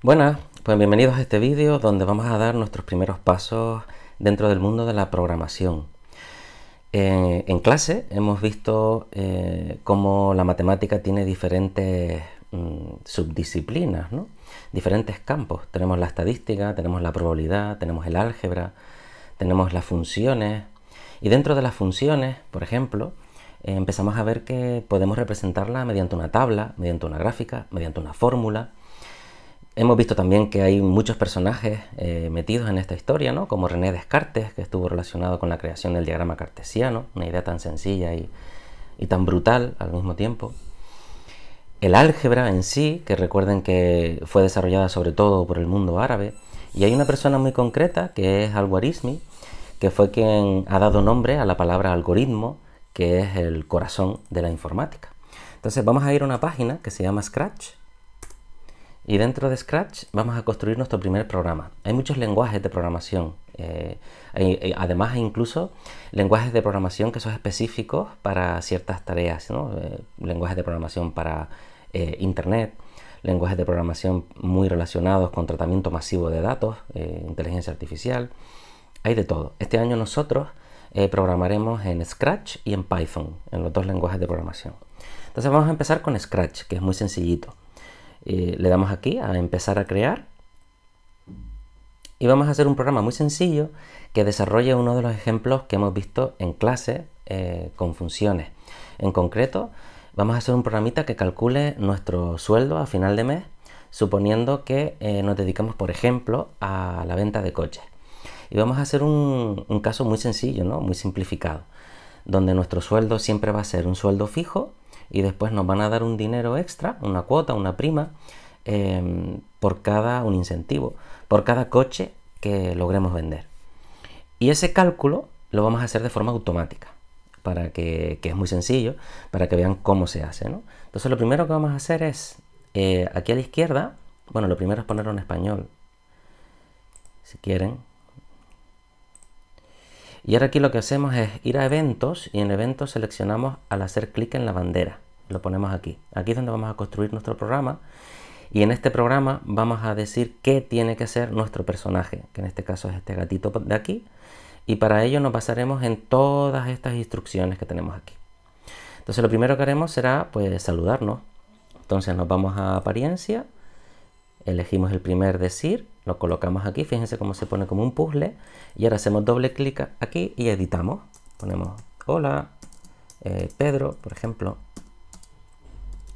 Buenas, pues bienvenidos a este vídeo donde vamos a dar nuestros primeros pasos dentro del mundo de la programación. En clase hemos visto cómo la matemática tiene diferentes subdisciplinas, ¿no? Diferentes campos. Tenemos la estadística, tenemos la probabilidad, tenemos el álgebra, tenemos las funciones. Y dentro de las funciones, por ejemplo, empezamos a ver que podemos representarla mediante una tabla, mediante una gráfica, mediante una fórmula. Hemos visto también que hay muchos personajes metidos en esta historia, ¿no? Como René Descartes, que estuvo relacionado con la creación del diagrama cartesiano, una idea tan sencilla y tan brutal al mismo tiempo. El álgebra en sí, que recuerden que fue desarrollada sobre todo por el mundo árabe, y hay una persona muy concreta, que es Al-Khwarizmi, que fue quien ha dado nombre a la palabra algoritmo, que es el corazón de la informática. Entonces vamos a ir a una página que se llama Scratch, y dentro de Scratch vamos a construir nuestro primer programa. Hay muchos lenguajes de programación. Además, hay incluso lenguajes de programación que son específicos para ciertas tareas, ¿no? Lenguajes de programación para Internet, lenguajes de programación muy relacionados con tratamiento masivo de datos, inteligencia artificial. Hay de todo. Este año nosotros programaremos en Scratch y en Python, en los dos lenguajes de programación. Entonces vamos a empezar con Scratch, que es muy sencillito. Le damos aquí a empezar a crear y vamos a hacer un programa muy sencillo que desarrolle uno de los ejemplos que hemos visto en clase con funciones. En concreto, vamos a hacer un programita que calcule nuestro sueldo a final de mes, suponiendo que nos dedicamos, por ejemplo, a la venta de coches. Y vamos a hacer un caso muy sencillo, ¿no? Muy simplificado, donde nuestro sueldo siempre va a ser un sueldo fijo y después nos van a dar un dinero extra, una cuota, una prima, un incentivo, por cada coche que logremos vender. Y ese cálculo lo vamos a hacer de forma automática, que es muy sencillo, para que vean cómo se hace, ¿no? Entonces lo primero que vamos a hacer es, aquí a la izquierda, bueno, lo primero es ponerlo en español, si quieren. Y ahora aquí lo que hacemos es ir a eventos y en eventos seleccionamos al hacer clic en la bandera. Lo ponemos aquí. Aquí es donde vamos a construir nuestro programa. Y en este programa vamos a decir qué tiene que hacer nuestro personaje, que en este caso es este gatito de aquí. Y para ello nos basaremos en todas estas instrucciones que tenemos aquí. Entonces lo primero que haremos será pues saludarnos. Entonces nos vamos a apariencia, elegimos el primer decir, lo colocamos aquí, fíjense cómo se pone como un puzzle, y ahora hacemos doble clic aquí y editamos. Ponemos hola, Pedro, por ejemplo.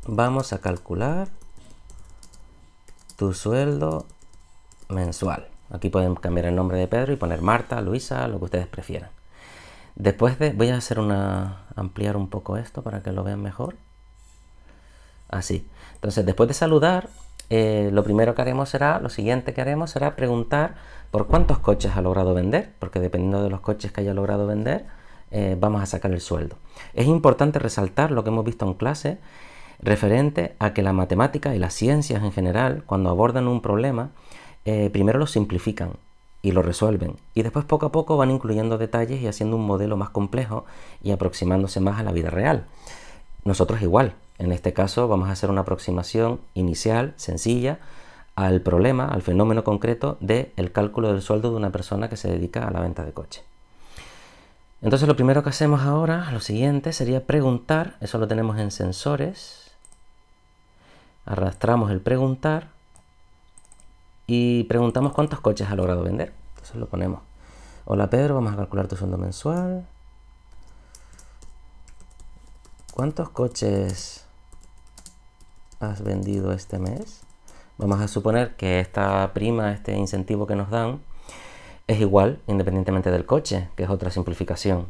Vamos a calcular tu sueldo mensual. Aquí pueden cambiar el nombre de Pedro y poner Marta, Luisa, lo que ustedes prefieran. Voy a ampliar un poco esto para que lo vean mejor. Así. Entonces, después de saludar, lo siguiente que haremos será preguntar por cuántos coches ha logrado vender, porque dependiendo de los coches que haya logrado vender, vamos a sacar el sueldo. Es importante resaltar lo que hemos visto en clase, referente a que la matemática y las ciencias en general, cuando abordan un problema, primero lo simplifican y lo resuelven, y después poco a poco van incluyendo detalles y haciendo un modelo más complejo y aproximándose más a la vida real. Nosotros igual. En este caso vamos a hacer una aproximación inicial, sencilla, al problema, al fenómeno concreto del cálculo del sueldo de una persona que se dedica a la venta de coches. Entonces lo primero que hacemos ahora, lo siguiente, sería preguntar. Eso lo tenemos en sensores. Arrastramos el preguntar y preguntamos cuántos coches ha logrado vender. Entonces lo ponemos. Hola Pedro, vamos a calcular tu sueldo mensual. ¿Cuántos coches has vendido este mes? Vamos a suponer que esta prima, este incentivo que nos dan, es igual independientemente del coche, que es otra simplificación.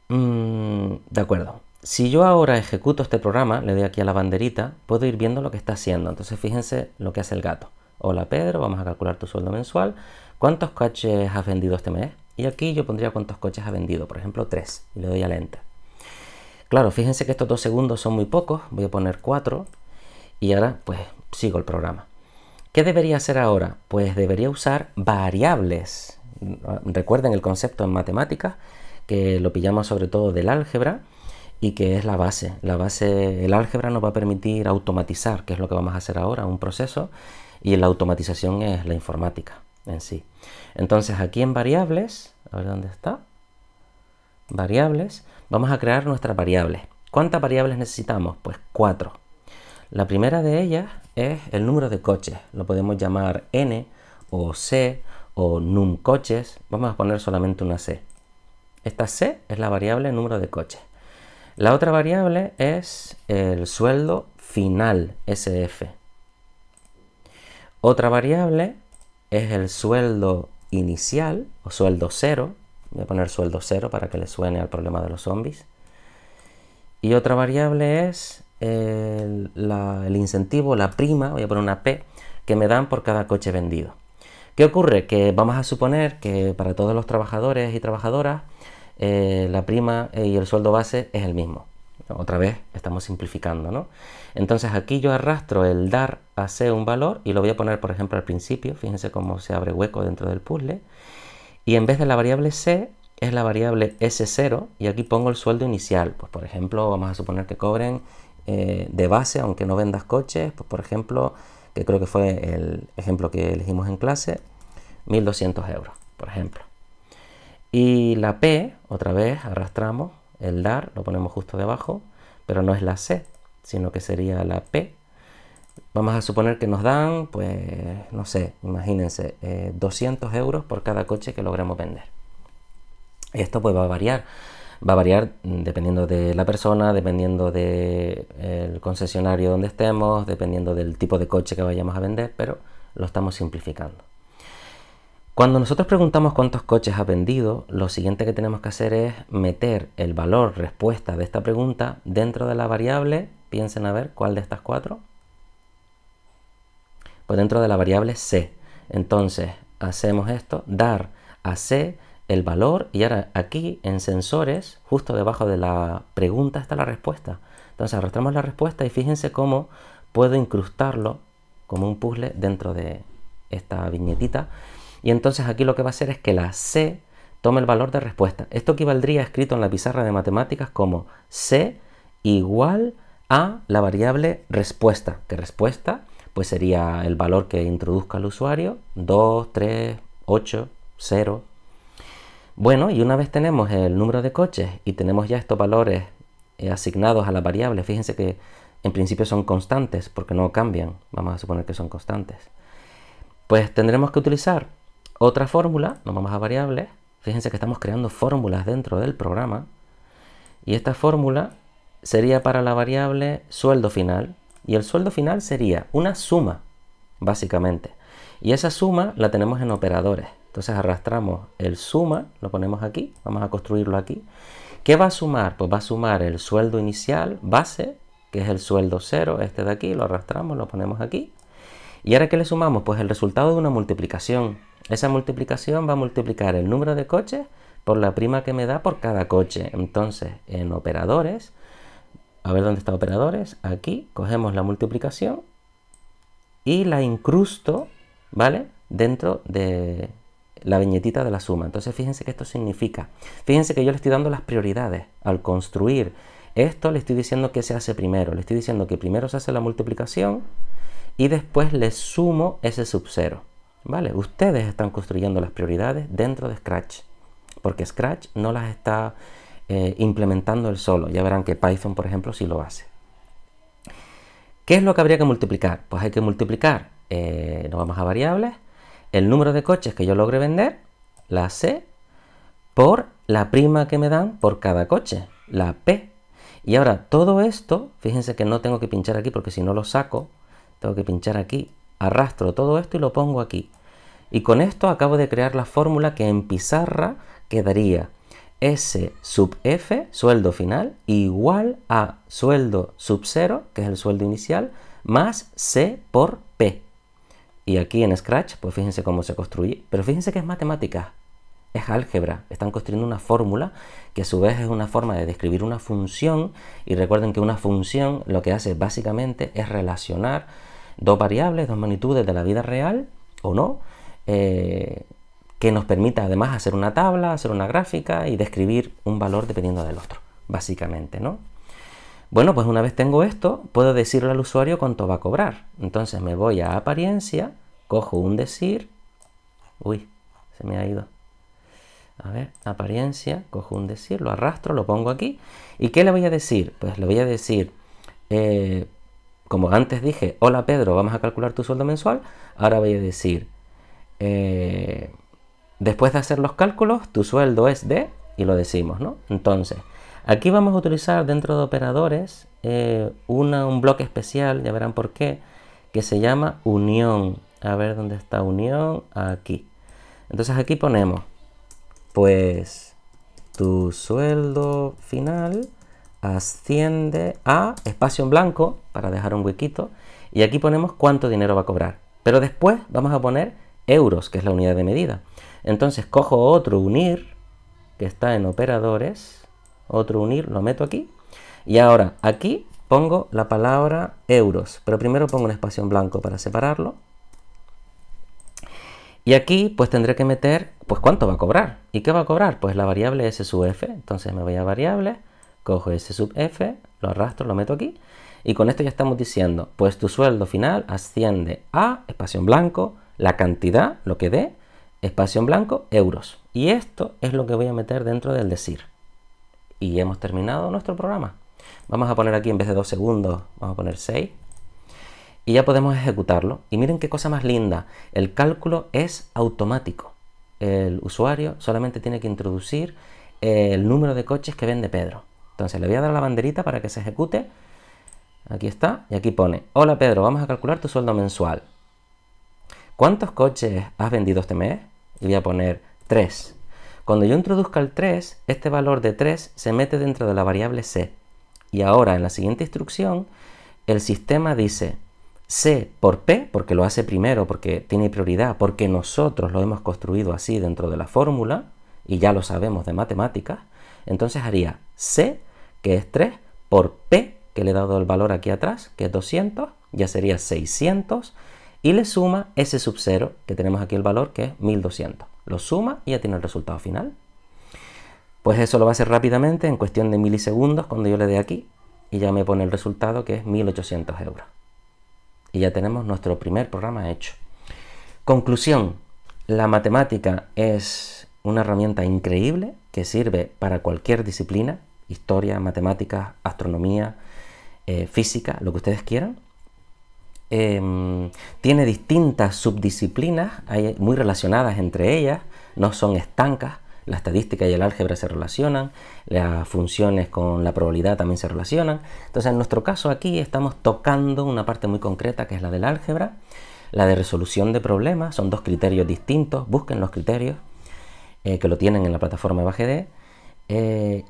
De acuerdo. Si yo ahora ejecuto este programa, le doy aquí a la banderita, puedo ir viendo lo que está haciendo. Entonces fíjense lo que hace el gato. Hola Pedro, vamos a calcular tu sueldo mensual. ¿Cuántos coches has vendido este mes? Y aquí yo pondría cuántos coches ha vendido, por ejemplo 3, y le doy al enter. Claro, fíjense que estos 2 segundos son muy pocos, voy a poner 4 y ahora pues sigo el programa. ¿Qué debería hacer ahora? Pues debería usar variables. Recuerden el concepto en matemáticas, que lo pillamos sobre todo del álgebra, y que es la base. La base, el álgebra nos va a permitir automatizar, que es lo que vamos a hacer ahora, un proceso, y la automatización es la informática en sí. Entonces aquí en variables, a ver dónde está, variables, vamos a crear nuestras variables. ¿Cuántas variables necesitamos? Pues 4. La primera de ellas es el número de coches, lo podemos llamar n o c o num coches, vamos a poner solamente una c. Esta c es la variable número de coches. La otra variable es el sueldo final, SF. Otra variable es el sueldo inicial o sueldo cero. Voy a poner sueldo cero para que le suene al problema de los zombies. Y otra variable es el incentivo, la prima, voy a poner una P, que me dan por cada coche vendido. ¿Qué ocurre? Que vamos a suponer que para todos los trabajadores y trabajadoras la prima y el sueldo base es el mismo. Otra vez estamos simplificando, ¿no? Entonces aquí yo arrastro el dar a C un valor y lo voy a poner, por ejemplo, al principio. Fíjense cómo se abre hueco dentro del puzzle. Y en vez de la variable C es la variable S0 y aquí pongo el sueldo inicial. Pues por ejemplo, vamos a suponer que cobren de base, aunque no vendas coches, pues por ejemplo, que creo que fue el ejemplo que elegimos en clase, 1.200 euros, por ejemplo. Y la P, otra vez, arrastramos el dar, lo ponemos justo debajo, pero no es la C, sino que sería la P. Vamos a suponer que nos dan, pues, no sé, imagínense, 200 euros por cada coche que logremos vender. Esto pues va a variar dependiendo de la persona, dependiendo del concesionario donde estemos, dependiendo del tipo de coche que vayamos a vender, pero lo estamos simplificando. Cuando nosotros preguntamos cuántos coches ha vendido, lo siguiente que tenemos que hacer es meter el valor respuesta de esta pregunta dentro de la variable. Piensen a ver cuál de estas 4. Pues dentro de la variable C. Entonces hacemos esto, dar a C el valor, y ahora aquí en sensores, justo debajo de la pregunta está la respuesta. Entonces arrastramos la respuesta y fíjense cómo puedo incrustarlo como un puzzle dentro de esta viñetita. Y entonces aquí lo que va a hacer es que la C tome el valor de respuesta. Esto equivaldría escrito en la pizarra de matemáticas como C igual a la variable respuesta, que respuesta pues sería el valor que introduzca el usuario, 2, 3, 8, 0. Bueno, y una vez tenemos el número de coches y tenemos ya estos valores asignados a la variable, fíjense que en principio son constantes porque no cambian, vamos a suponer que son constantes. Pues tendremos que utilizar otra fórmula, nos vamos a variables, fíjense que estamos creando fórmulas dentro del programa, y esta fórmula sería para la variable sueldo final, y el sueldo final sería una suma, básicamente, y esa suma la tenemos en operadores. Entonces arrastramos el suma, lo ponemos aquí, vamos a construirlo aquí. ¿Qué va a sumar? Pues va a sumar el sueldo inicial base, que es el sueldo 0, este de aquí, lo arrastramos, lo ponemos aquí. ¿Y ahora qué le sumamos? Pues el resultado de una multiplicación. Esa multiplicación va a multiplicar el número de coches por la prima que me da por cada coche. Entonces, en operadores, a ver dónde está operadores, aquí cogemos la multiplicación y la incrusto, ¿vale?, dentro de la viñetita de la suma. Entonces fíjense que esto significa, fíjense que yo le estoy dando las prioridades. Al construir esto le estoy diciendo que se hace primero, le estoy diciendo que primero se hace la multiplicación y después le sumo ese sub 0, ¿vale? Ustedes están construyendo las prioridades dentro de Scratch, porque Scratch no las está implementando él solo. Ya verán que Python, por ejemplo, sí lo hace. ¿Qué es lo que habría que multiplicar? Pues hay que multiplicar, nos vamos a variables, el número de coches que yo logre vender, la C, por la prima que me dan por cada coche, la P. Y ahora todo esto, fíjense que no tengo que pinchar aquí porque si no lo saco, tengo que pinchar aquí, arrastro todo esto y lo pongo aquí. Y con esto acabo de crear la fórmula que en pizarra quedaría S sub F, sueldo final, igual a sueldo sub 0, que es el sueldo inicial, más C por P. Y aquí en Scratch, pues fíjense cómo se construye. Pero fíjense que es matemática, es álgebra. Están construyendo una fórmula que a su vez es una forma de describir una función. Y recuerden que una función lo que hace básicamente es relacionar dos variables, dos magnitudes de la vida real, o no, que nos permita además hacer una tabla, hacer una gráfica y describir un valor dependiendo del otro, básicamente, ¿no? Bueno, pues una vez tengo esto, puedo decirle al usuario cuánto va a cobrar. Entonces me voy a apariencia, cojo un decir. Uy, se me ha ido. A ver, apariencia, cojo un decir, lo arrastro, lo pongo aquí. ¿Y qué le voy a decir? Pues le voy a decir, como antes dije, hola Pedro, vamos a calcular tu sueldo mensual. Ahora voy a decir, después de hacer los cálculos, tu sueldo es de, y lo decimos, ¿no? Entonces, aquí vamos a utilizar dentro de operadores un bloque especial, ya verán por qué, que se llama unión. A ver dónde está unión, aquí. Entonces aquí ponemos, pues, tu sueldo final asciende a espacio en blanco, para dejar un huequito, y aquí ponemos cuánto dinero va a cobrar. Pero después vamos a poner euros, que es la unidad de medida. Entonces cojo otro unir, que está en operadores, otro unir, lo meto aquí, y ahora aquí pongo la palabra euros, pero primero pongo un espacio en blanco para separarlo. Y aquí pues tendré que meter pues cuánto va a cobrar. ¿Y qué va a cobrar? Pues la variable s sub f. Entonces me voy a variable, cojo s sub f, lo arrastro, lo meto aquí. Y con esto ya estamos diciendo, pues tu sueldo final asciende a, espacio en blanco, la cantidad, lo que dé, espacio en blanco, euros. Y esto es lo que voy a meter dentro del decir. Y hemos terminado nuestro programa. Vamos a poner aquí, en vez de 2 segundos, vamos a poner 6. Y ya podemos ejecutarlo. Y miren qué cosa más linda. El cálculo es automático. El usuario solamente tiene que introducir el número de coches que vende Pedro. Entonces le voy a dar la banderita para que se ejecute. Aquí está. Y aquí pone, hola Pedro, vamos a calcular tu sueldo mensual. ¿Cuántos coches has vendido este mes? Y voy a poner 3. Cuando yo introduzca el 3, este valor de 3 se mete dentro de la variable c. Y ahora en la siguiente instrucción, el sistema dice C por P, porque lo hace primero, porque tiene prioridad, porque nosotros lo hemos construido así dentro de la fórmula, y ya lo sabemos de matemáticas. Entonces haría C, que es 3, por P, que le he dado el valor aquí atrás, que es 200, ya sería 600, y le suma S sub 0, que tenemos aquí el valor, que es 1200. Lo suma y ya tiene el resultado final. Pues eso lo va a hacer rápidamente, en cuestión de milisegundos, cuando yo le dé aquí, y ya me pone el resultado, que es 1800 euros. Y ya tenemos nuestro primer programa hecho. Conclusión, la matemática es una herramienta increíble que sirve para cualquier disciplina, historia, matemáticas, astronomía, física, lo que ustedes quieran. Tiene distintas subdisciplinas, hay muy relacionadas entre ellas, no son estancas. La estadística y el álgebra se relacionan, las funciones con la probabilidad también se relacionan. Entonces, en nuestro caso aquí estamos tocando una parte muy concreta que es la del álgebra, la de resolución de problemas. Son dos criterios distintos, busquen los criterios que lo tienen en la plataforma EVA-GD.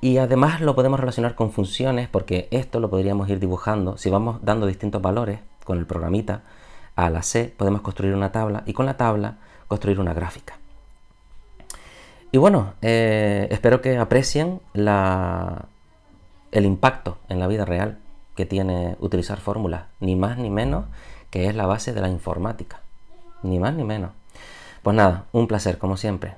Y además lo podemos relacionar con funciones, porque esto lo podríamos ir dibujando. Si vamos dando distintos valores con el programita a la C, podemos construir una tabla y con la tabla construir una gráfica. Y bueno, espero que aprecien el impacto en la vida real que tiene utilizar fórmulas, ni más ni menos, que es la base de la informática. Ni más ni menos. Pues nada, un placer como siempre.